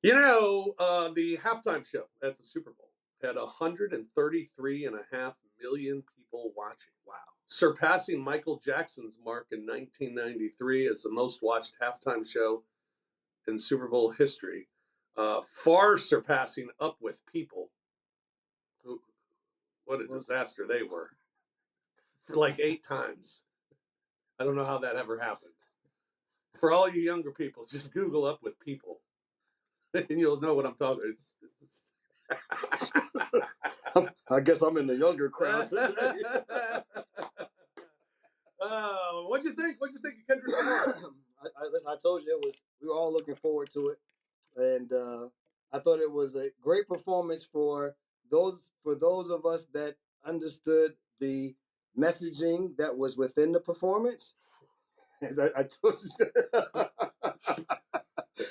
The halftime show at the Super Bowl had 133.5 million people watching. Wow. Surpassing Michael Jackson's mark in 1993 as the most watched halftime show in Super Bowl history. Far surpassing Up With People, who, what a disaster they were, for like 8 times. I don't know how that ever happened. For all you younger people, just Google Up With People, and you'll know what I'm talking about. I guess I'm in the younger crowd today. What'd you think? What'd you think of Kendrick Lamar? Listen, I told you we were all looking forward to it, and I thought it was a great performance for those of us that understood the messaging that was within the performance. As I told you,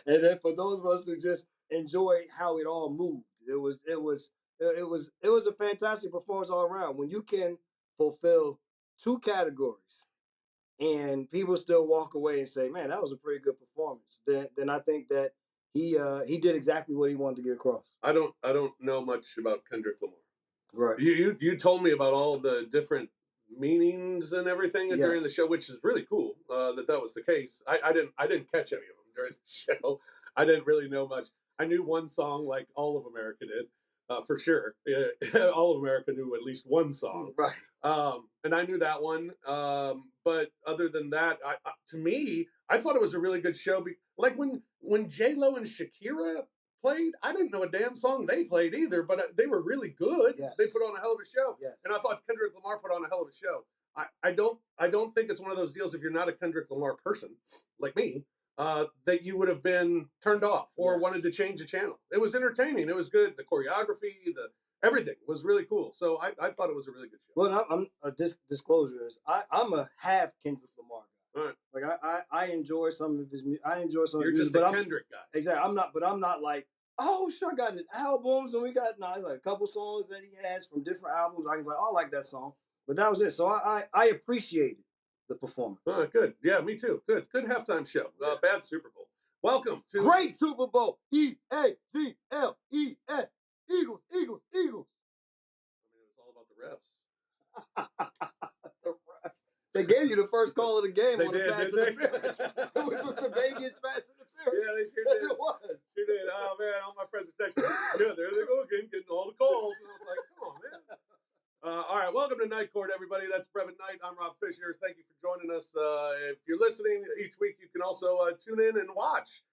and then for those of us who just enjoyed how it all moved, it was a fantastic performance all around. When you can fulfill two categories and people still walk away and say, "Man, that was a pretty good performance," then I think that he did exactly what he wanted to get across. I don't know much about Kendrick Lamar. Right. You told me about all the different meanings and everything during the show, which is really cool. That was the case. I didn't catch any of them during the show. I didn't really know much. I knew one song, like all of America did, for sure. All of America knew at least one song, right? And I knew that one. But other than that, to me, I thought it was a really good show. Like when J Lo and Shakira played, I didn't know a damn song they played either, but they were really good. Yes. They put on a hell of a show. Yes. And I thought Kendrick Lamar put on a hell of a show. I don't think it's one of those deals, if you're not a Kendrick Lamar person like me, that you would have been turned off or wanted to change the channel. It was entertaining. It was good. The choreography, everything was really cool. So I thought it was a really good show. Well, disclosure is I'm a half Kendrick Lamar guy. All right. Like I enjoy some of his music. I enjoy some You're of his music, just a Kendrick guy. Exactly. I'm not like, oh, sure, I got his albums and we got it's like a couple songs that he has from different albums. I can be like, oh, I like that song. But that was it. So I appreciated the performance. Good. Yeah, me too. Good halftime show. Bad Super Bowl. Welcome to great Super Bowl. EAGLES. Eagles. I mean, it's all about the refs. The refs. They gave you the first call of the game on the pass interference, which was the biggest pass interference. Yeah, they sure did. It was. Sure did. Oh man, all my friends are texting. Yeah, there they go again, getting all the calls. And I was like, come on, man. All right, welcome to Night Court, everybody. That's Brevin Knight. I'm Rob Fisher. Thank you for joining us. If you're listening each week, you can also tune in and watch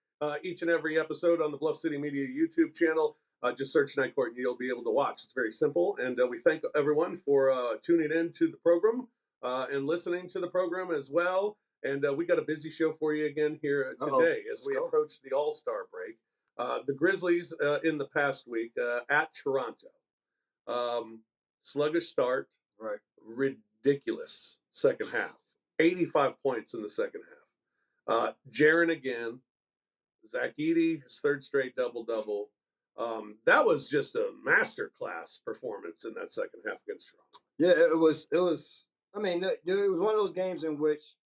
each and every episode on the Bluff City Media YouTube channel. Just search Night Court and you'll be able to watch. It's very simple. And we thank everyone for tuning in to the program and listening to the program as well. And we got a busy show for you again here today as we approach the All-Star break. The Grizzlies in the past week at Toronto. Sluggish start, right? Ridiculous second half. 85 points in the second half. Jaren again. Zach Edey, his third straight double-double. That was just a masterclass performance in that second half against Toronto. Yeah, it was. I mean, it was one of those games in which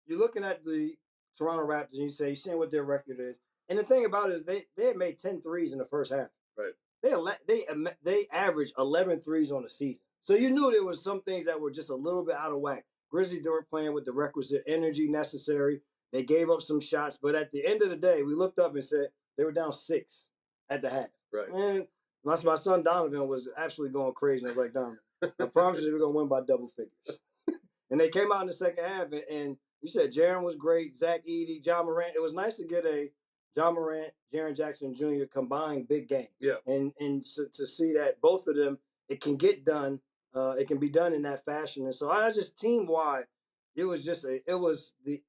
you're looking at the Toronto Raptors and you're seeing what their record is. And the thing about it is they had made 10 threes in the first half. Right. They averaged 11 threes on the season. So you knew there was some things that were just a little bit out of whack. Grizzlies weren't playing with the requisite energy necessary. They gave up some shots. But at the end of the day, we looked up and said they were down 6 at the half. Right. And my son Donovan was absolutely going crazy. I was like, Donovan, I promise you we're going to win by double figures. And they came out in the second half, and you said Jaren was great, Zach Edey, John Morant. It was nice to get a John Morant, Jaren Jackson Jr. combined big game. Yeah. And so, to see that both of them, it can get done. It can be done in that fashion. And so I just team-wide, it was the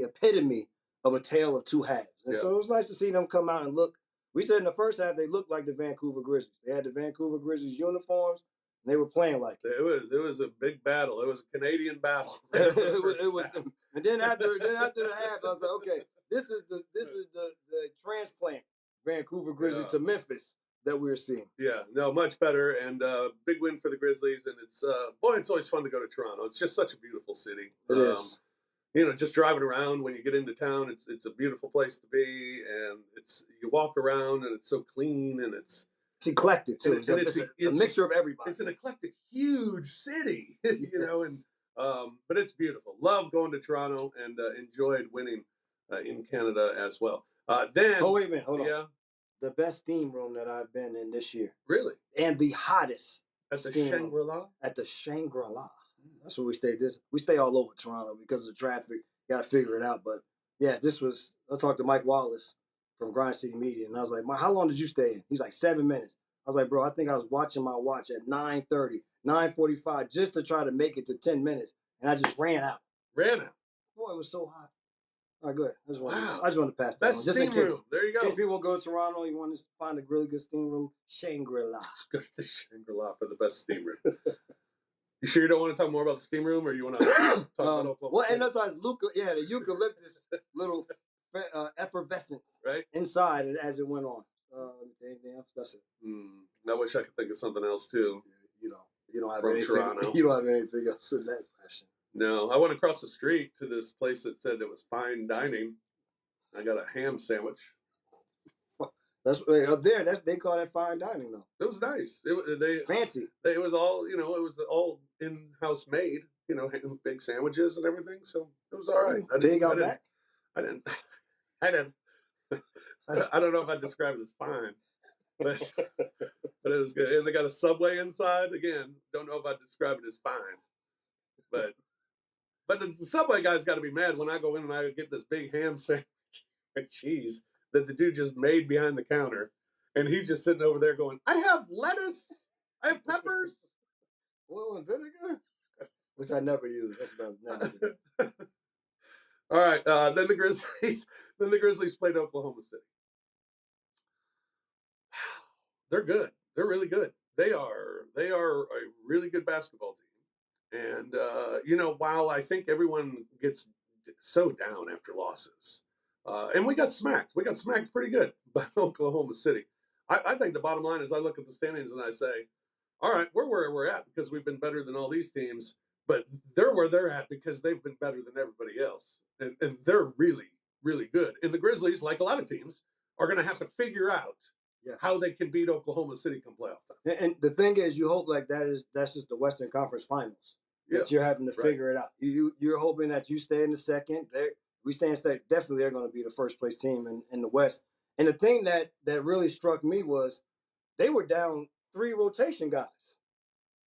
epitome of a tale of two halves. And so it was nice to see them come out and look. We said in the first half they looked like the Vancouver Grizzlies. They had the Vancouver Grizzlies uniforms. And they were playing like it. It was a big battle. It was a Canadian battle. it was, and then after the half, I was like, okay, this is the transplant Vancouver Grizzlies to Memphis that we're seeing. Yeah, no, much better, and big win for the Grizzlies. And it's always fun to go to Toronto. It's just such a beautiful city. It is. just driving around when you get into town, it's a beautiful place to be, and you walk around and it's so clean, and it's eclectic too. and It's a mixture of everybody. It's an eclectic, huge city, Yes. but it's beautiful. Love going to Toronto, and enjoyed winning in Canada as well. Then, Oh, wait a minute, hold on. yeah, The best steam room that I've been in this year, really, and the hottest at the steam room Shangri-La. at the Shangri-La. That's where we stayed. We stay all over Toronto because of the traffic. Got to figure it out. But yeah, I talked to Mike Wallace from Grind City Media, and I was like, how long did you stay in? He's like 7 minutes. I was like, bro, I think I was watching my watch at 9:30, 9:45, just to try to make it to 10 minutes, and I just ran out. Ran out. Boy, it was so hot. All right, good. I just Wow. wanted to pass that That's on, just steam in case. room. There you go. In case people go to Toronto, you want to find a really good steam room, Shangri-La. Just go to the Shangri-La for the best steam room. You sure you don't want to talk more about the steam room, or you want to talk about Oklahoma? Well, and that's the eucalyptus little effervescence right inside as it went on. Anything else? That's it. I wish I could think of something else too. You don't have from anything. Toronto. You don't have anything else in that fashion. No, I went across the street to this place that said it was fine dining. I got a ham sandwich. That's up there. They call that fine dining though. It was nice. It's fancy. It was all it was all in-house made. Big sandwiches and everything. So it was all right. Pig out back. I didn't. I don't know if I'd describe it as fine, but it was good. And they got a Subway inside. Again, don't know if I'd describe it as fine, but the Subway guy's got to be mad when I go in and I get this big ham sandwich and cheese that the dude just made behind the counter, and he's just sitting over there going, "I have lettuce, I have peppers, oil and vinegar," which I never use. That's not. All right. Then the Grizzlies played Oklahoma City. They're good. They're really good. They are a really good basketball team. And while I think everyone gets so down after losses, and we got smacked pretty good by Oklahoma City. I think the bottom line is I look at the standings and I say, all right, we're where we're at because we've been better than all these teams, but they're where they're at because they've been better than everybody else. And they're really, really good. And the Grizzlies, like a lot of teams, are going to have to figure out how they can beat Oklahoma City come playoff time. And the thing is, you hope like that's just the Western Conference Finals. That you're having to figure it out. You're hoping that you stay in the second. We stay in second. Definitely, they're going to be the first place team in the West. And the thing that really struck me was they were down 3 rotation guys,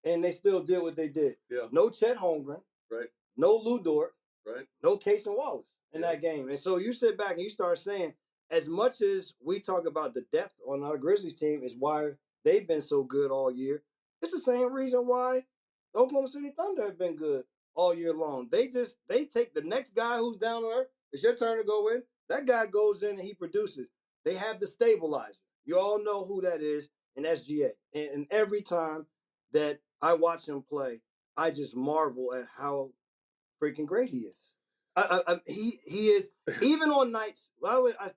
and they still did what they did. Yeah. No Chet Holmgren. Right. No Lou Dort. Right. No Case and Wallace in that game. And so you sit back and you start saying, as much as we talk about the depth on our Grizzlies team is why they've been so good all year, it's the same reason why the Oklahoma City Thunder have been good all year long. They take the next guy who's down there. It's your turn to go in. That guy goes in and he produces. They have the stabilizer. You all know who that is in SGA. And every time that I watch him play, I just marvel at how freaking great he is. He is, even on nights.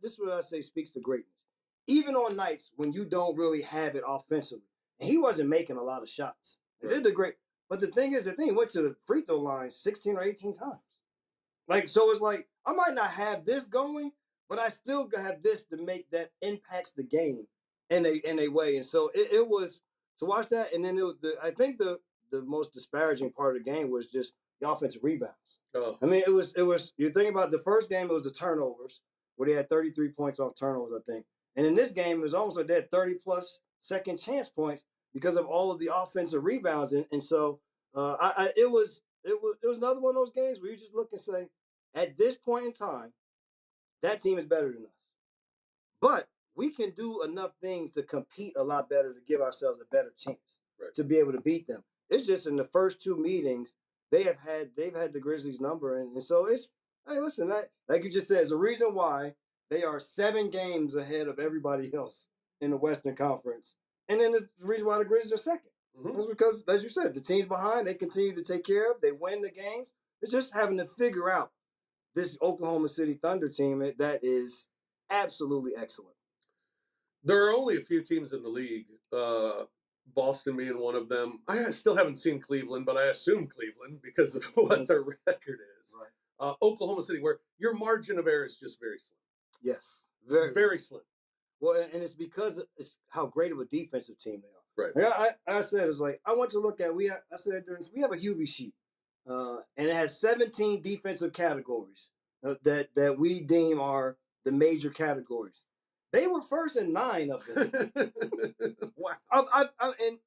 This is what I say speaks to greatness. Even on nights when you don't really have it offensively, and he wasn't making a lot of shots. He did the great, but the thing is, he went to the free throw line 16 or 18 times. So it's like I might not have this going, but I still have this to make that impacts the game in a way. And so it was to watch that, and then I think the most disparaging part of the game was just the offensive rebounds. Oh. I mean, it was. You're thinking about the first game, it was the turnovers where they had 33 points off turnovers, I think. And in this game, it was almost like they had 30 plus second chance points because of all of the offensive rebounds. And so it was another one of those games where you just look and say, at this point in time, that team is better than us. But we can do enough things to compete a lot better to give ourselves a better chance to be able to beat them. It's just in the first 2 meetings, they've had the Grizzlies number. And so it's, hey, listen, like you just said, it's a reason why they are 7 games ahead of everybody else in the Western Conference. And then the reason why the Grizzlies are second. Mm-hmm. That's because, as you said, the teams behind, they continue to take care of. They win the games. It's just having to figure out this Oklahoma City Thunder team that is absolutely excellent. There are only a few teams in the league, Boston being one of them. I still haven't seen Cleveland, but I assume Cleveland because of what their record is. Oklahoma City, where your margin of error is just very slim. Yes, very slim. Well, and it's because it's how great of a defensive team they are. Right. Like I said, it's like I want to look at we have a Hubie sheet, and it has 17 defensive categories that we deem are the major categories. They were first in 9 of them. Wow.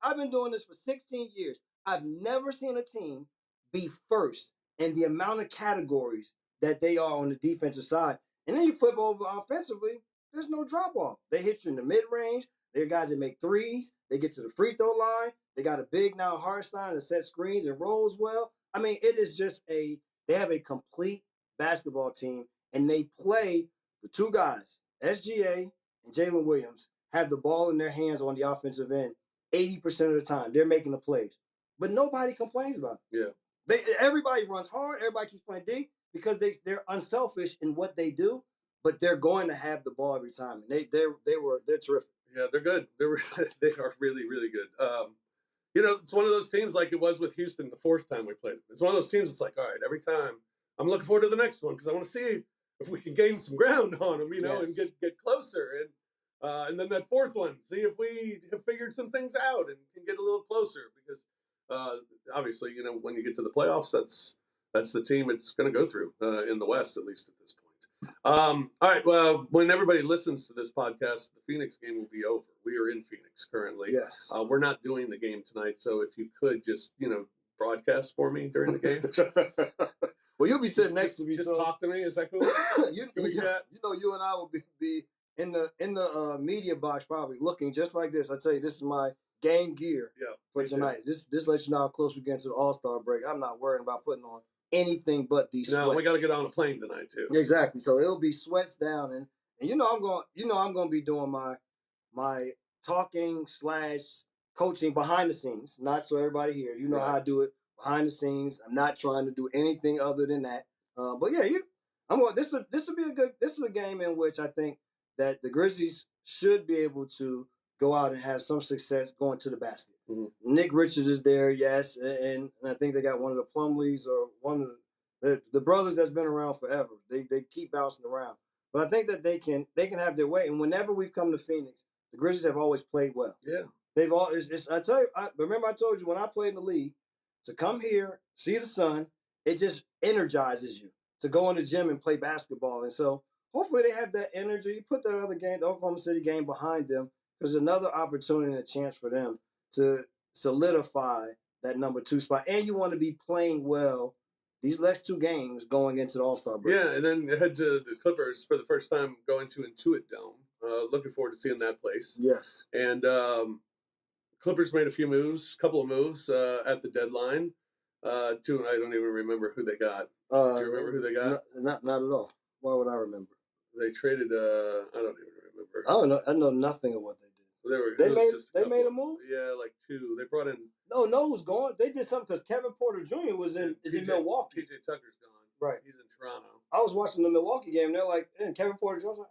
I've been doing this for 16 years. I've never seen a team be first in the amount of categories that they are on the defensive side. And then you flip over offensively, there's no drop off. They hit you in the mid range. They're guys that make threes. They get to the free throw line. They got a big now Hartenstein that sets screens and rolls well. I mean, it is just they have a complete basketball team, and they play the 2 guys, SGA and Jalen Williams, have the ball in their hands on the offensive end 80% of the time. They're making the plays. But nobody complains about it. Yeah. Everybody runs hard. Everybody keeps playing deep because they're unselfish in what they do, but they're going to have the ball every time. And they're terrific. Yeah, they're good. They are really, really good. It's one of those teams like it was with Houston the 4th time we played them. It's one of those teams that's like, all right, every time I'm looking forward to the next one because I want to see if we can gain some ground on them, Yes. and get closer. And then that 4th one, see if we have figured some things out and can get a little closer because obviously, when you get to the playoffs, that's the team it's going to go through in the West, at least at this point. All right. Well, when everybody listens to this podcast, the Phoenix game will be over. We are in Phoenix currently. Yes. We're not doing the game tonight, so if you could just broadcast for me during the game. Well, you'll be sitting next to me. Just talk to me. Is that cool? you and I will be in the media box probably looking just like this. I tell you, this is my game gear for tonight. Just let you know how close we get to the All-Star break. I'm not worrying about putting on anything but these sweats. No, we got to get on a plane tonight too. Exactly. So it'll be sweats down, and I'm going to be doing my talking / coaching behind the scenes, not so everybody hears. You know how I do it behind the scenes. I'm not trying to do anything other than that. But yeah, this will be a good. This is a game in which I think that the Grizzlies should be able to go out and have some success going to the basket. Mm-hmm. Nick Richards is there, yes, and I think they got one of the Plumlees or one of the brothers that's been around forever. They keep bouncing around, but I think that they can have their way. And whenever we've come to Phoenix, the Grizzlies have always played well. Yeah, they've always. I tell you, remember I told you when I played in the league to come here, see the sun, it just energizes you to go in the gym and play basketball. And so hopefully they have that energy. Put that other game, the Oklahoma City game, behind them. There's another opportunity and a chance for them to solidify that number 2 spot. And you want to be playing well these next 2 games going into the All-Star break. Yeah, and then head to the Clippers for the first time going to Intuit Dome. Looking forward to seeing that place. Yes. And Clippers made a couple of moves at the deadline. I don't even remember who they got. Do you remember who they got? Not at all. Why would I remember? They traded. I don't even remember. I don't know. I know nothing of what they did. They made a move. Yeah, like 2. They brought in. No, who's gone? They did something because Kevin Porter Jr. is in Milwaukee. PJ Tucker's gone. Right. He's in Toronto. I was watching the Milwaukee game. And they're like, and Kevin Porter Jr. was like,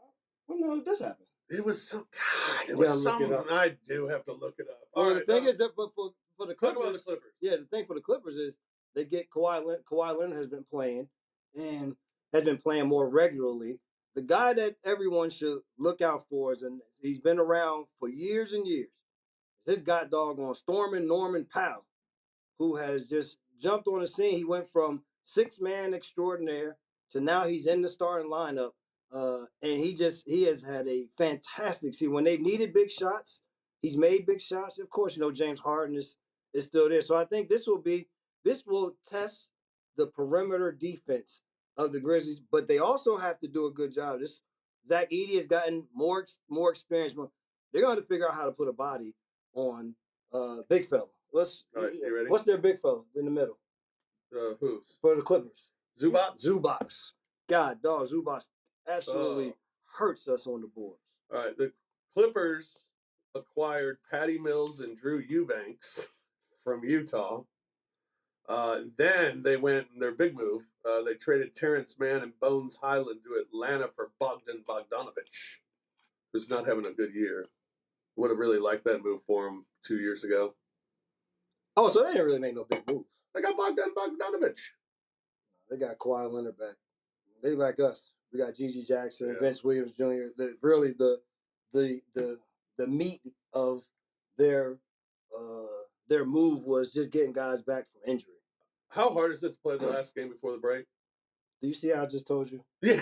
when the hell did this happen? It was some. God, it was something. I do have to look it up. Well, the thing is that, but for the Clippers, talk about the Clippers. Yeah, the thing for the Clippers is they get Kawhi Leonard. Kawhi Leonard has been playing and has been playing more regularly. The guy that everyone should look out for is, and he's been around for years and years. This guy doggone Stormin' Norman Powell, who has just jumped on the scene. He went from 6-man extraordinaire to now he's in the starting lineup. And he has had a fantastic season. When they've needed big shots, he's made big shots. Of course, James Harden is still there. So I think this will test the perimeter defense of the Grizzlies, but they also have to do a good job. Zach Edey has gotten more experience. They're going to figure out how to put a body on big fella. All right, you ready? What's their big fella in the middle? Who's? For the Clippers. Zubac. God, dog, Zubac absolutely hurts us on the boards. All right, the Clippers acquired Patty Mills and Drew Eubanks from Utah. Then they went in their big move. They traded Terrence Mann and Bones Highland to Atlanta for Bogdan Bogdanovic, who's not having a good year. Would have really liked that move for him 2 years ago. Oh, so they didn't really make no big moves. They got Bogdan Bogdanovic. They got Kawhi Leonard back. They like us. We got Gigi Jackson, Yeah. Vince Williams Jr. Really the meat of their move was just getting guys back from injury. How hard is it to play the last game before the break? Do you see how I just told you? Yeah.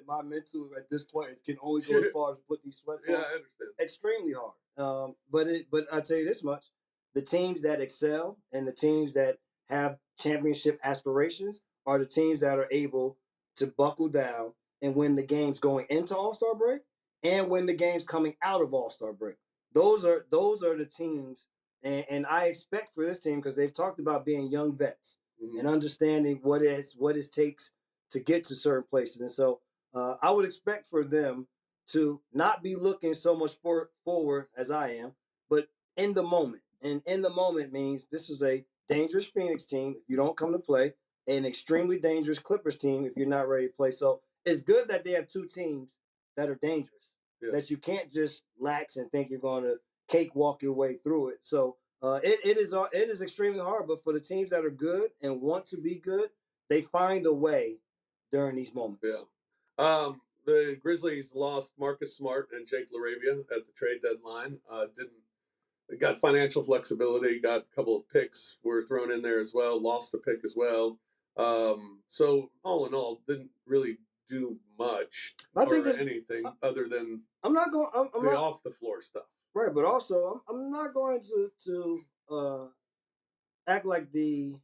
My mental at this point can only go as far as put these sweats on. Yeah, I understand. Extremely hard. But I tell you this much: the teams that excel and the teams that have championship aspirations are the teams that are able to buckle down and win the games going into All-Star break and win the games coming out of All-Star break. Those are the teams, and I expect for this team because they've talked about being young vets and understanding what it takes to get to certain places. And so I would expect for them to not be looking so much forward as I am, but in the moment. And in the moment means this is a dangerous Phoenix team if you don't come to play, an extremely dangerous Clippers team if you're not ready to play. So it's good that they have two teams that are dangerous, that you can't just lax and think you're going to cakewalk your way through it. So it is extremely hard, but for the teams that are good and want to be good, they find a way during these moments. Yeah. The Grizzlies lost Marcus Smart and Jake LaRavia at the trade deadline. They got financial flexibility, got a couple of picks were thrown in there as well, lost a pick as well. So all in all, didn't really do much anything other than I'm not off the floor stuff. Right, but also I'm not going to act like the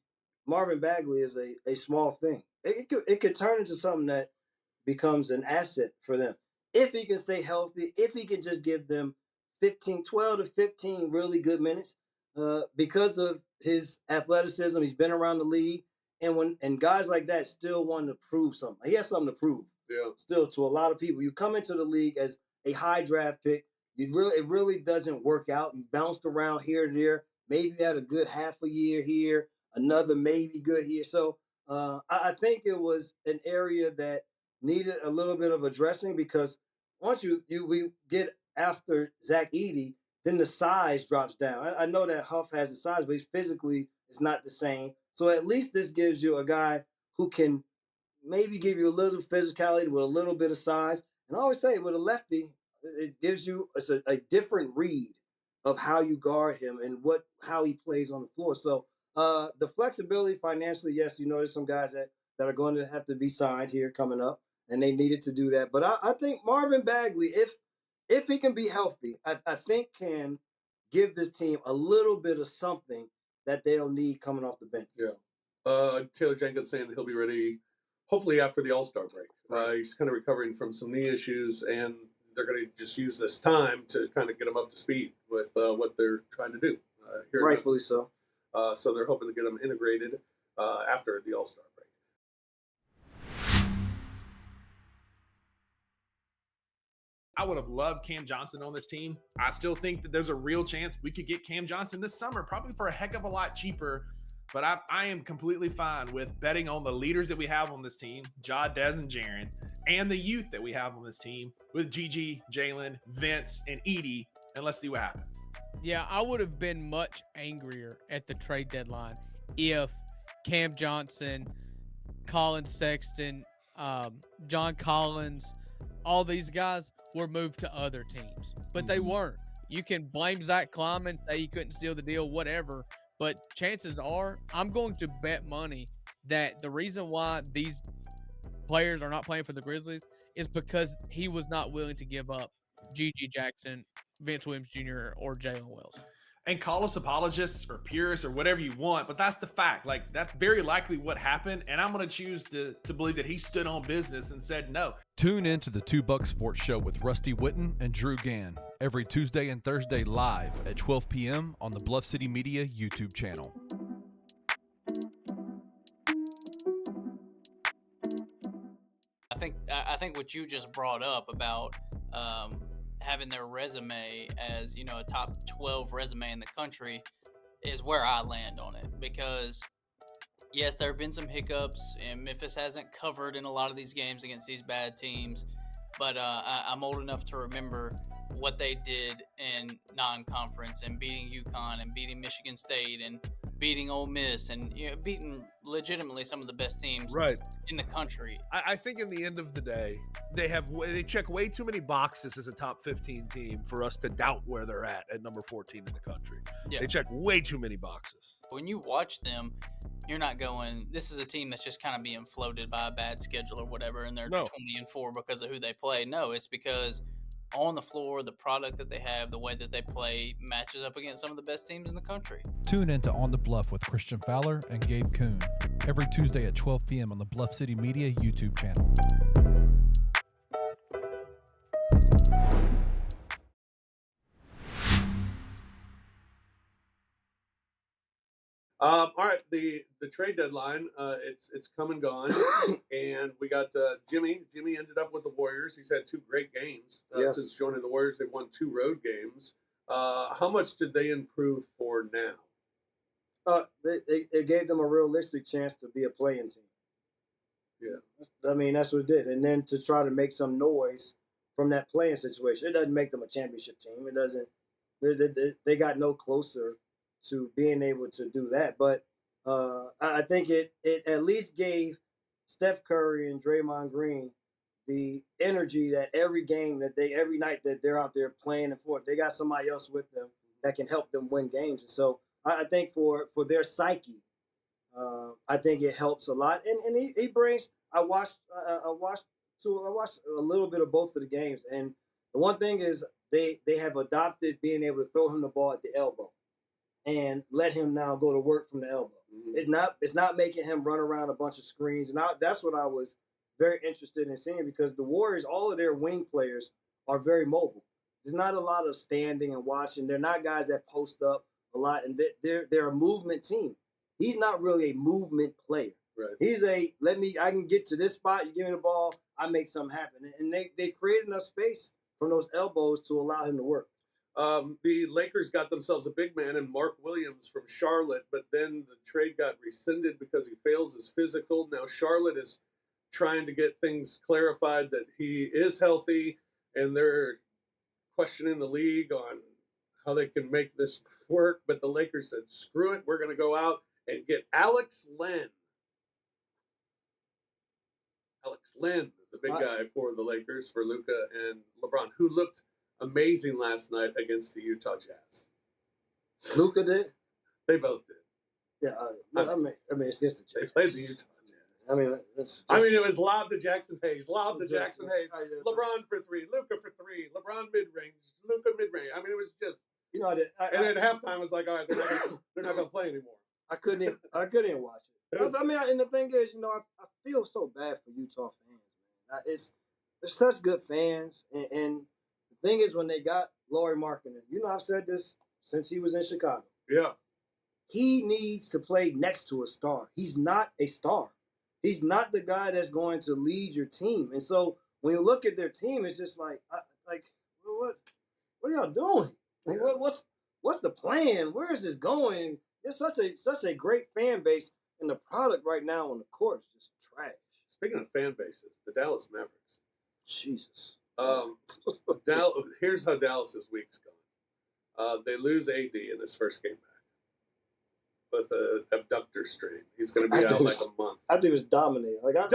Marvin Bagley is a small thing. It could turn into something that becomes an asset for them if he can stay healthy. If he can just give them 12 to 15 really good minutes, because of his athleticism, he's been around the league, and guys like that still want to prove something. He has something to prove. Yeah. Still, to a lot of people, you come into the league as a high draft pick. It really doesn't work out. You bounced around here and there. Maybe you had a good half a year here, another maybe good here. So I think it was an area that needed a little bit of addressing because once we get after Zach Edey, then the size drops down. I know that Huff has the size, but physically it's not the same. So at least this gives you a guy who can maybe give you a little physicality with a little bit of size. And I always say with a lefty, it gives you a different read of how you guard him and how he plays on the floor. So the flexibility financially, yes, there's some guys that are going to have to be signed here coming up, and they needed to do that. But I think Marvin Bagley, if he can be healthy, I think can give this team a little bit of something that they'll need coming off the bench. Yeah. Taylor Jenkins saying he'll be ready hopefully after the All-Star break. Right. He's kind of recovering from some knee issues, and they're going to just use this time to kind of get him up to speed with what they're trying to do. Rightfully so. So they're hoping to get him integrated after the All-Star break. I would have loved Cam Johnson on this team. I still think that there's a real chance we could get Cam Johnson this summer, probably for a heck of a lot cheaper. But I am completely fine with betting on the leaders that we have on this team, Ja, Dez, and Jaren, and the youth that we have on this team with Gigi, Jalen, Vince, and Edey, and let's see what happens. Yeah, I would have been much angrier at the trade deadline if Cam Johnson, Colin Sexton, John Collins, all these guys were moved to other teams. But they weren't. You can blame Zach Kleiman, say he couldn't seal the deal, whatever. But chances are, I'm going to bet money that the reason why these players are not playing for the Grizzlies is because he was not willing to give up Gigi Jackson, Vince Williams Jr., or Jalen Wells. And call us apologists or purists or whatever you want, but that's the fact. Like, that's very likely what happened, and I'm going to choose to believe that he stood on business and said no. Tune in to the $2 Sports Show with Rusty Witten and Drew Gann every Tuesday and Thursday live at 12 p.m. on the Bluff City Media YouTube channel. I think what you just brought up about having their resume as, a top 12 resume in the country is where I land on it, because yes, there have been some hiccups and Memphis hasn't covered in a lot of these games against these bad teams, but I'm old enough to remember what they did in non-conference and beating UConn and beating Michigan State and beating Ole Miss and beating legitimately some of the best teams Right. in the country. I think in the end of the day, they check way too many boxes as a top 15 team for us to doubt where they're at number 14 in the country. Yeah. They check way too many boxes. When you watch them, you're not going, this is a team that's just kind of being floated by a bad schedule or whatever, and they're No. 20-4 because of who they play. No, it's because on the floor, the product that they have, the way that they play matches up against some of the best teams in the country. Tune in to On the Bluff with Christian Fowler and Gabe Kuhn every Tuesday at 12 p.m. on the Bluff City Media YouTube channel. All right, the trade deadline, it's come and gone, and we got Jimmy. Jimmy ended up with the Warriors. He's had 2 great games since joining the Warriors. They've won 2 road games. How much did they improve for now? It gave them a realistic chance to be a playing team. Yeah, I mean, that's what it did. And then to try to make some noise from that playing situation, it doesn't make them a championship team. It doesn't. They got no closer to being able to do that. But I think it at least gave Steph Curry and Draymond Green the energy that every night that they're out there playing and for, they got somebody else with them that can help them win games. And so I think for their psyche, I think it helps a lot. And he brings. I watched a little bit of both of the games, and the one thing is they have adopted being able to throw him the ball at the elbow and let him now go to work from the elbow. Mm-hmm. It's not making him run around a bunch of screens. And that's what I was very interested in seeing, because the Warriors, all of their wing players are very mobile. There's not a lot of standing and watching. They're not guys that post up a lot, and they're a movement team. He's not really a movement player. Right. He's I can get to this spot, you give me the ball, I make something happen. And they created enough space from those elbows to allow him to work. The Lakers got themselves a big man in Mark Williams from Charlotte, but then the trade got rescinded because he fails his physical. Now Charlotte is trying to get things clarified that he is healthy, and they're questioning the league on how they can make this work. But the Lakers said, screw it, we're going to go out and get Alex Len. Alex Len, the big guy for the Lakers, for Luka and LeBron, who looked amazing last night against the Utah Jazz. Luka did? They both did. Yeah, I mean, it's against the Jazz. They played the Utah Jazz. I mean, it was lob to Jackson Hayes, Jackson Hayes, LeBron for 3, Luka for 3, LeBron mid-range, Luka mid-range. I mean, it was just, and then halftime was like, all right, they're not going to play anymore. I couldn't even watch it. And the thing is, I feel so bad for Utah fans, man. They're such good fans, and the thing is, when they got Lauri Markkanen, I've said this since he was in Chicago. Yeah. He needs to play next to a star. He's not a star. He's not the guy that's going to lead your team. And so when you look at their team, it's just like what are y'all doing? Like, what's the plan? Where is this going? It's such a great fan base, and the product right now on the court is just trash. Speaking of fan bases, the Dallas Mavericks. Jesus. Here's how Dallas's week's going. They lose AD in his first game back with an abductor strain. He's going to be out like a month. I think it was dominating. I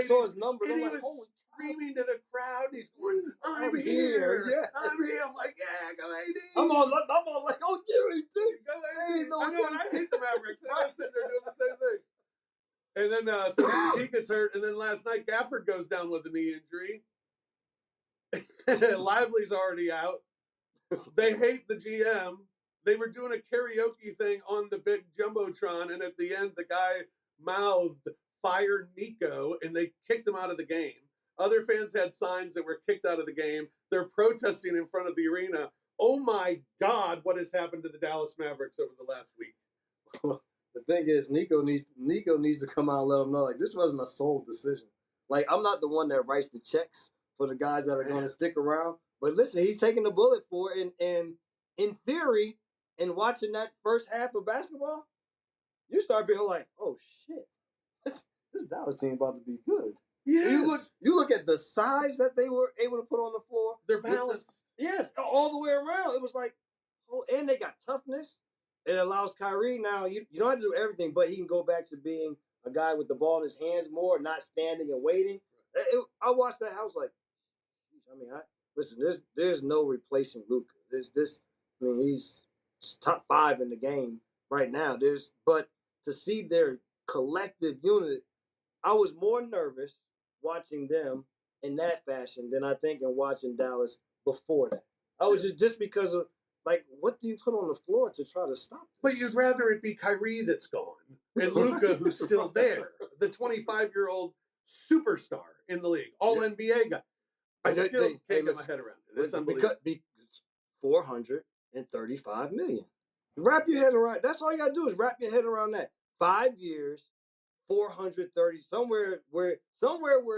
saw his number, and he was screaming to the crowd. He's going, "I'm here! Yeah. I'm here!" I'm like, "Yeah, go AD!" I'm all like, "Oh, Jimmy, dude, go AD!" I know, and I hate the Mavericks. I was sitting there doing the same thing. And then so he gets hurt, and then last night Gafford goes down with a knee injury. Lively's already out. They hate the GM. They were doing a karaoke thing on the big jumbotron, and at the end, the guy mouthed "Fire Nico," and they kicked him out of the game. Other fans had signs that were kicked out of the game. They're protesting in front of the arena. Oh my God, what has happened to the Dallas Mavericks over the last week? Well, the thing is, Nico needs to come out and let them know, like, this wasn't a sole decision. Like, I'm not the one that writes the checks for the guys that are going to stick around. But listen, he's taking the bullet for it. And in theory, in watching that first half of basketball, you start being like, oh, shit, this Dallas team about to be good. Yes. You look at the size that they were able to put on the floor. They're balanced. Yes, all the way around. It was like, and they got toughness. it allows Kyrie now. You don't have to do everything, but he can go back to being a guy with the ball in his hands more, not standing and waiting. I watched that. I was like, I mean, listen. There's no replacing Luka. I mean, he's top 5 in the game right now. But to see their collective unit, I was more nervous watching them in that fashion than I think in watching Dallas before that. I was just because of like, what do you put on the floor to try to stop this? But you'd rather it be Kyrie that's gone and Luka who's still there, the 25-year-old superstar in the league, all NBA guy. I still can't get my head around it. It's unbelievable. Because $435 million. Wrap your head around. That's all you gotta do is wrap your head around that. 5 years, 430, somewhere where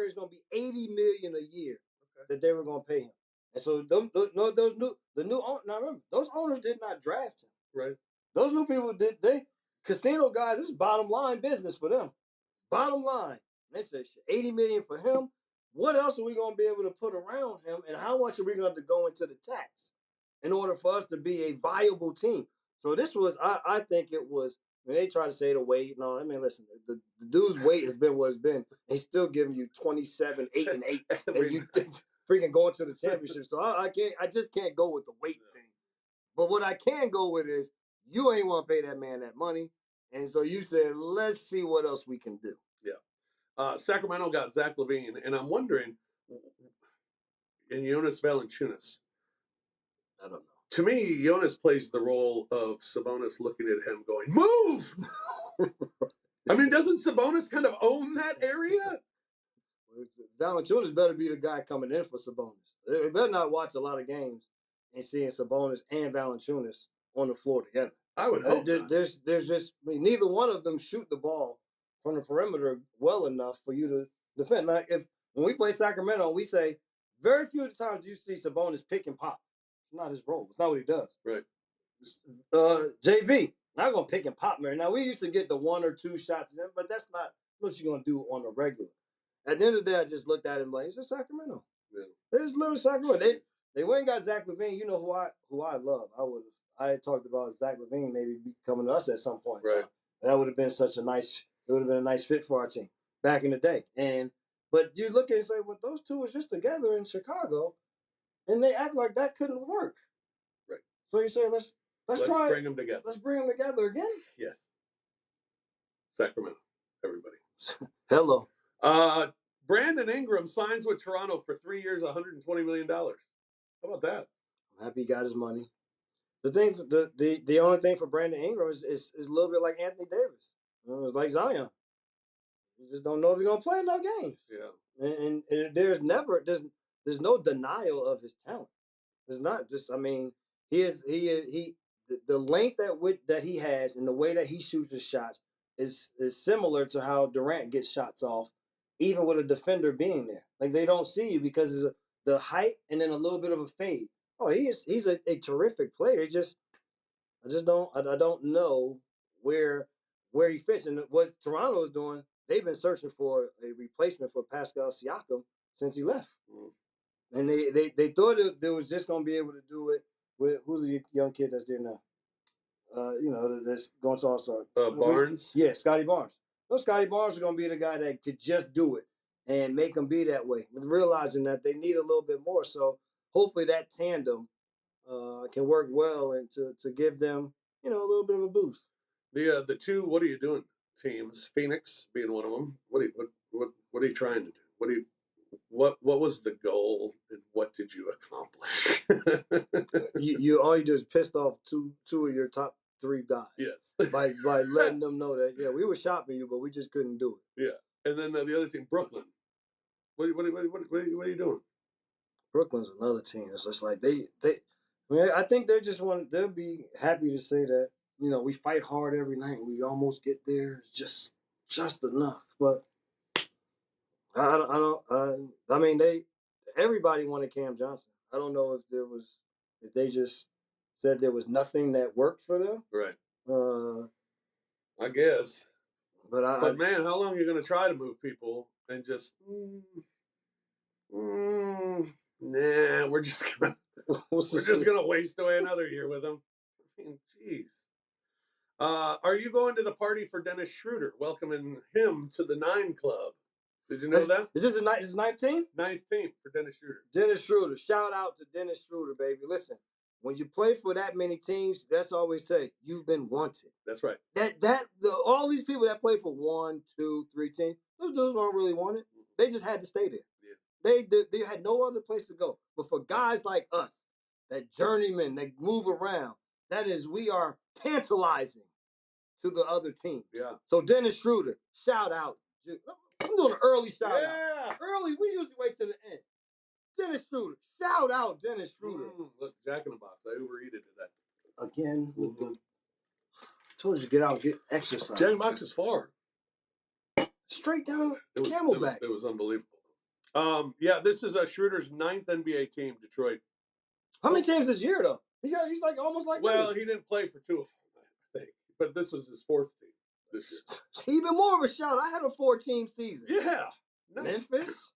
it's gonna be $80 million a year that they were gonna pay him. And so those new owners, now remember, those owners did not draft him. Right. Those new people casino guys, this is bottom line business for them. Bottom line. And they said $80 million for him. What else are we gonna be able to put around him, and how much are we going to go into the tax in order for us to be a viable team? So this was, I think it was, when they try to say the weight, no, I mean, listen, the dude's weight has been what it's been. He's still giving you 27, 8, and 8, and you freaking going to the championship. So I just can't go with the weight thing. But what I can go with is, you ain't want to pay that man that money, and so you said, let's see what else we can do. Yeah. Sacramento got Zach LaVine, and I'm wondering, and Jonas Valanciunas. I don't know. To me, Jonas plays the role of Sabonis looking at him going, move! I mean, doesn't Sabonis kind of own that area? Valanciunas better be the guy coming in for Sabonis. They better not watch a lot of games and seeing Sabonis and Valanciunas on the floor together. I would hope there's just, I mean, neither one of them shoot the ball from the perimeter well enough for you to defend. Like when we play Sacramento, we say very few times you see Sabonis pick and pop. It's not his role. It's not what he does. Right. JV, not gonna pick and pop, man. Now we used to get the 1 or 2 shots, but that's not what you're gonna do on a regular. At the end of the day, I just looked at him like, it's just Sacramento. Yeah. It's literally Sacramento. They went and got Zach LaVine. You know who I love. I had talked about Zach LaVine maybe coming to us at some point. Right. So that would have been a nice fit for our team back in the day. But you look at it and say, well, those two was just together in Chicago, and they act like that couldn't work. Right. So you say, let's try bring them together. Let's bring them together again. Yes. Sacramento, everybody. Hello. Brandon Ingram signs with Toronto for 3 years, $120 million. How about that? I'm happy he got his money. The thing, the only thing for Brandon Ingram is a little bit like Anthony Davis. It's like Zion. You just don't know if he's gonna play enough games. Yeah. And there's no denial of his talent. There's not just, I mean, the length that he has and the way that he shoots his shots is similar to how Durant gets shots off, even with a defender being there. Like, they don't see you because it's the height and then a little bit of a fade. Oh, he's a terrific player. I don't know where he fits. And what Toronto is doing, they've been searching for a replacement for Pascal Siakam since he left. And they thought they was just going to be able to do it with, who's the young kid that's there now? That's going to All-Star. Barnes? Yeah, Scotty Barnes. Those Scotty Barnes are going to be the guy that could just do it and make them be that way, realizing that they need a little bit more. So hopefully that tandem can work well and to give them, a little bit of a boost. The two, what are you doing teams? Phoenix being one of them. What are you trying to do? What was the goal and what did you accomplish? you all you do is pissed off two of your top 3 guys. Yes. by letting them know that we were shopping you, but we just couldn't do it. Yeah. And then the other team, Brooklyn. What are you doing? Brooklyn's another team. It's just like I think they'll be happy to say that, we fight hard every night. We almost get there. It's just enough. But everybody wanted Cam Johnson. I don't know if they just said there was nothing that worked for them. Right. I guess. But man, how long are you going to try to move people and just, nah, we're just going to waste away another year with them. I mean, jeez. Are you going to the party for Dennis Schroeder, welcoming him to the 9 Club? Did you know that? Is this his ninth team? 9th team for Dennis Schroeder. Dennis Schroeder. Shout out to Dennis Schroeder, baby. Listen, when you play for that many teams, that's all we say. You've been wanted. That's right. All these people that play for 1, 2, 3 teams, those dudes weren't really wanted. They just had to stay there. Yeah. They had no other place to go. But for guys like us, that journeyman, that move around, we are tantalizing to the other teams. Yeah. So Dennis Schroeder, shout out. I'm doing an early shout out. Yeah. Early, we usually wait to the end. Dennis Schroeder, shout out Dennis Schroeder. Look, Jack in the Box. I overeated today. Again, with the told you to get out, get exercise. Jack in the Box is far. Straight down It Camelback. was unbelievable. Yeah, this is Schroeder's 9th NBA team, Detroit. How many teams this year though? He's like almost like Well, me. he didn't play for 2 of them, I think, but this was his 4th team this year. Even more of a shout. I had a 4-team season. Yeah, nice. Memphis,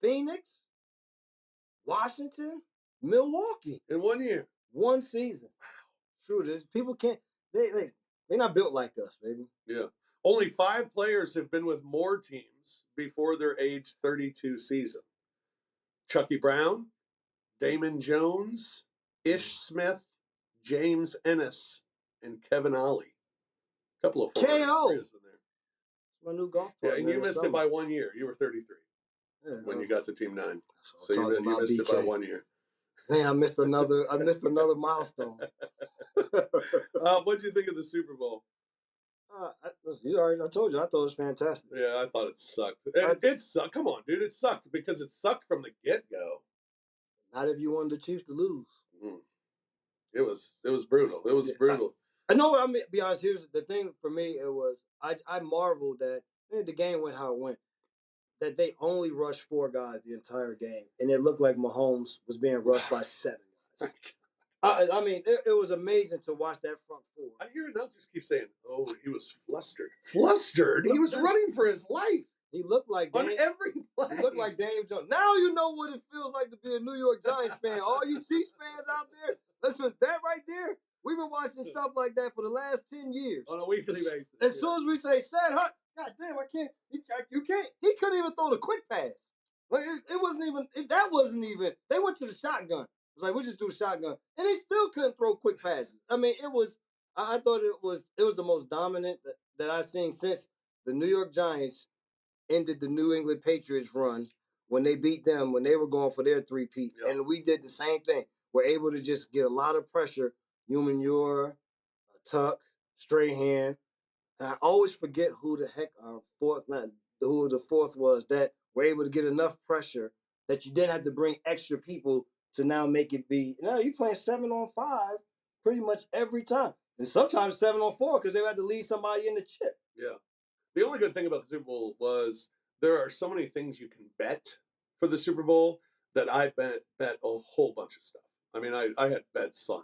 Phoenix, Washington, Milwaukee In 1 year. 1 season. True, people can't. They're not built like us, baby. Yeah. Only 5 players have been with more teams before their age 32 season. Chucky Brown, Damon Jones, Ish Smith, James Ennis, and Kevin Ollie. A couple of KO. players in there. My new golf Yeah, partner. and you missed it by 1 year. You were 33 when you got to Team 9. So you missed it by 1 year. Man, I missed another milestone. What did you think of the Super Bowl? I told you, I thought it was fantastic. Yeah, I thought it sucked. It sucked. Come on, dude. It sucked because it sucked from the get-go. Not if you wanted the Chiefs to lose. It was brutal. It was brutal. I know what I mean. Be honest. Here's the thing for me. It was I marveled that the game went how it went. That they only rushed 4 guys the entire game, and it looked like Mahomes was being rushed by 7 guys. I mean, it was amazing to watch that front 4. I hear announcers keep saying, "Oh, he was flustered." Flustered? He was running for his life. He looked like on every play. He looked like Dave Jones. Now you know what it feels like to be a New York Giants fan. All you Chiefs fans out there, listen, that right there. We've been watching stuff like that for the last 10 years. On a weekly basis. As soon as we say, Sad Hunt, God damn, I can't. You can't. He couldn't even throw the quick pass. Like it wasn't even. That wasn't even. They went to the shotgun. It was like, we just do the shotgun. And they still couldn't throw quick passes. I mean, it was. I thought it was the most dominant that I've seen since the New York Giants ended the New England Patriots run when they beat them when they were going for their 3-peat. Yep. And we did the same thing. We're able to just get a lot of pressure. Human Tuck, Strahan. And I always forget who the heck who the fourth was that were able to get enough pressure that you didn't have to bring extra people to now make it be. No, you're playing 7-on-5 pretty much every time. And sometimes 7-on-4 because they had to leave somebody in the chip. Yeah. The only good thing about the Super Bowl was there are so many things you can bet for the Super Bowl that I bet a whole bunch of stuff. I mean, I had bets on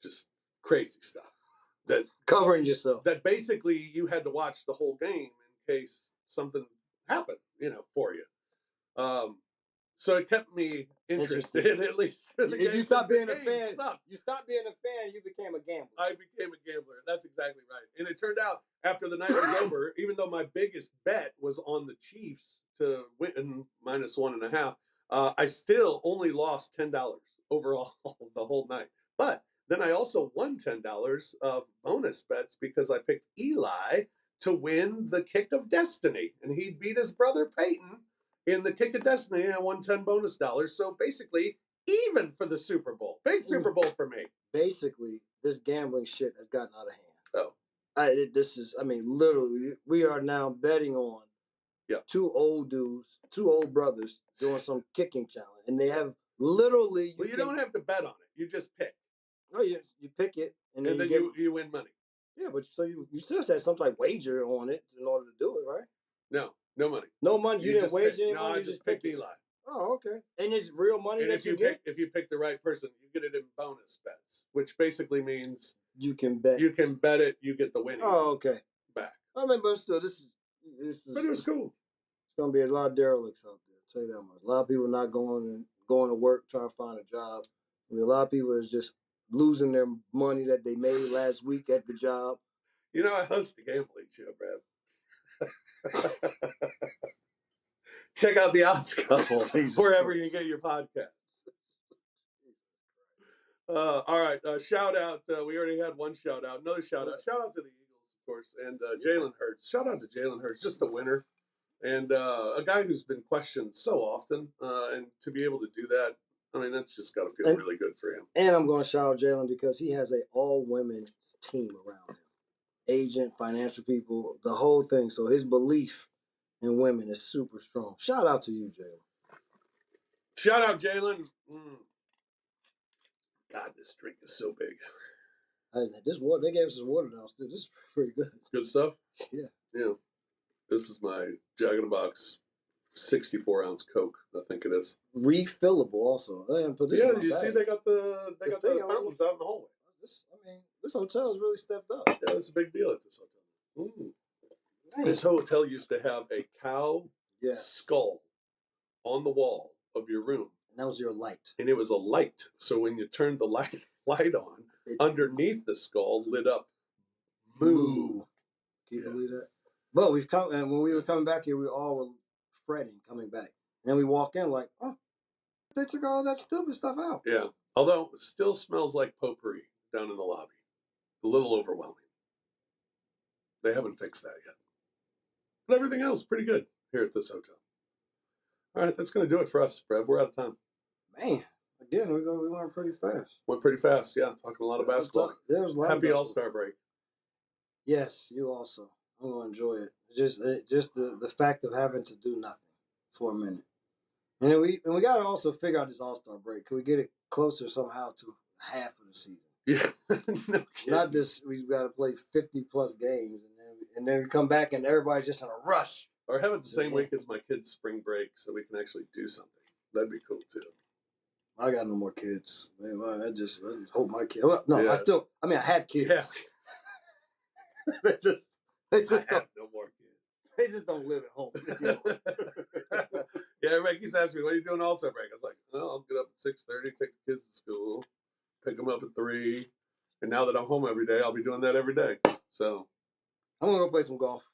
just crazy stuff. That covering yourself. That basically you had to watch the whole game in case something happened, for you. So it kept me interested, at least. For the game. You stopped being a fan. Sucked. You stopped being a fan. You became a gambler. I became a gambler. That's exactly right. And it turned out after the night was over, even though my biggest bet was on the Chiefs to win -1.5, I still only lost $10 overall the whole night. But then I also won $10 of bonus bets because I picked Eli to win the Kick of Destiny, and he beat his brother Peyton in the Kick of Destiny, and I won $10 bonus. So basically, even for the Super Bowl. Big Super Bowl for me. Basically, this gambling shit has gotten out of hand. Oh. Literally, we are now betting on 2 old dudes, 2 old brothers doing some kicking challenge. And they have literally... You don't have to bet on it. You just pick. No, you pick it. And then you win money. Yeah, but so you still had some type of wager on it in order to do it, right? No money. No money. You didn't wager any money. No, I just picked Eli. Oh, okay. And it's real money and that you get. If you pick the right person, you get it in bonus bets, which basically means you can bet. You can bet it. You get the winning. Oh, okay. Back. I mean, but still, this is. But it was cool. It's gonna be a lot of derelicts out there. I'll tell you that much. A lot of people not going to work trying to find a job. A lot of people is just losing their money that they made last week at the job. You know, I host a gambling show, Brad. Check out the Odds Couple wherever you get your podcasts. All right, shout out. We already had one shout out. Another shout out. Shout out to the Eagles, of course, and Jalen Hurts. Shout out to Jalen Hurts, just a winner, and a guy who's been questioned so often, and to be able to do that, I mean, that's just got to feel really good for him. And I'm going to shout out Jalen because he has a all-women team around him. Agent, financial people, the whole thing. So his belief in women is super strong. Shout out to you, Jalen. Shout out, Jalen. God, this drink is so big. This water, they gave us this water downstairs. This is pretty good. Good stuff? Yeah. Yeah. This is my Jack in the Box 64-ounce Coke, I think it is. Refillable also. Yeah, you see they got the fountains out in the hallway. This hotel has really stepped up. Yeah, it's a big deal at this hotel. This hotel used to have a cow skull on the wall of your room. And that was your light. And it was a light. So when you turned the light on, underneath the skull lit up. Moo. Can you believe that? But we've come, and when we were coming back here, we all were fretting coming back. And then we walk in like, oh, they took all that stupid stuff out. Yeah. Although it still smells like potpourri down in the lobby. A little overwhelming. They haven't fixed that yet. But everything else pretty good here at this hotel. All right, that's going to do it for us, Brev. We're out of time. Man, again, we went pretty fast. Went pretty fast, yeah. Talking a lot of basketball. There was a lot Happy of All-Star break. Yes, you also. I'm going to enjoy it. Just the fact of having to do nothing for a minute. And then we got to also figure out this All-Star break. Can we get it closer somehow to half of the season? Yeah. No Not this, we've got to play 50-plus games, and then we come back and everybody's just in a rush. Or have it the same week as my kids' spring break so we can actually do something. That'd be cool, too. I got no more kids. Man, I just hope my kids. Well, no, yeah. I have kids. Yeah. they just have no more kids. They just don't live at home. Yeah, everybody keeps asking me, what are you doing All-Star break? I was like, I'll get up at 6:30, take the kids to school, pick them up at 3. And now that I'm home every day, I'll be doing that every day. So I'm going to go play some golf.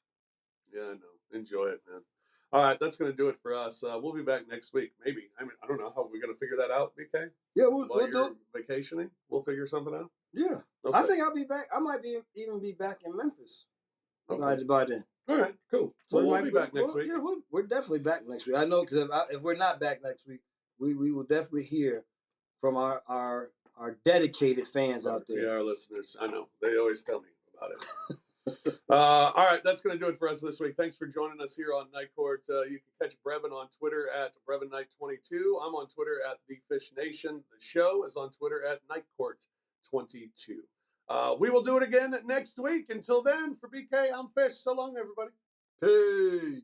Yeah, I know. Enjoy it, man. All right, that's going to do it for us. We'll be back next week. Maybe. I mean, I don't know. How we're going to figure that out, BK? Yeah, we'll do vacationing? We'll figure something out? Yeah. Okay. I think I'll be back. I might even be back in Memphis by then. All right, cool. So we'll be back next week. Yeah, we're definitely back next week. I know because if we're not back next week, we will definitely hear from our dedicated fans out there. Yeah, our listeners. I know. They always tell me about it. All right, that's going to do it for us this week. Thanks for joining us here on Night Court. You can catch Brevin on Twitter at BrevinKnight22. I'm on Twitter at TheFishNation. The show is on Twitter at NightCourt22. We will do it again next week. Until then, for BK, I'm Fish. So long, everybody. Peace.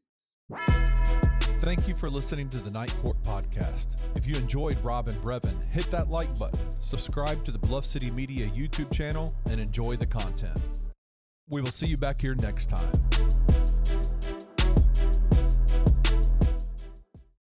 Thank you for listening to the Night Court podcast. If you enjoyed Rob and Brevin, hit that like button, subscribe to the Bluff City Media YouTube channel, and enjoy the content. We will see you back here next time.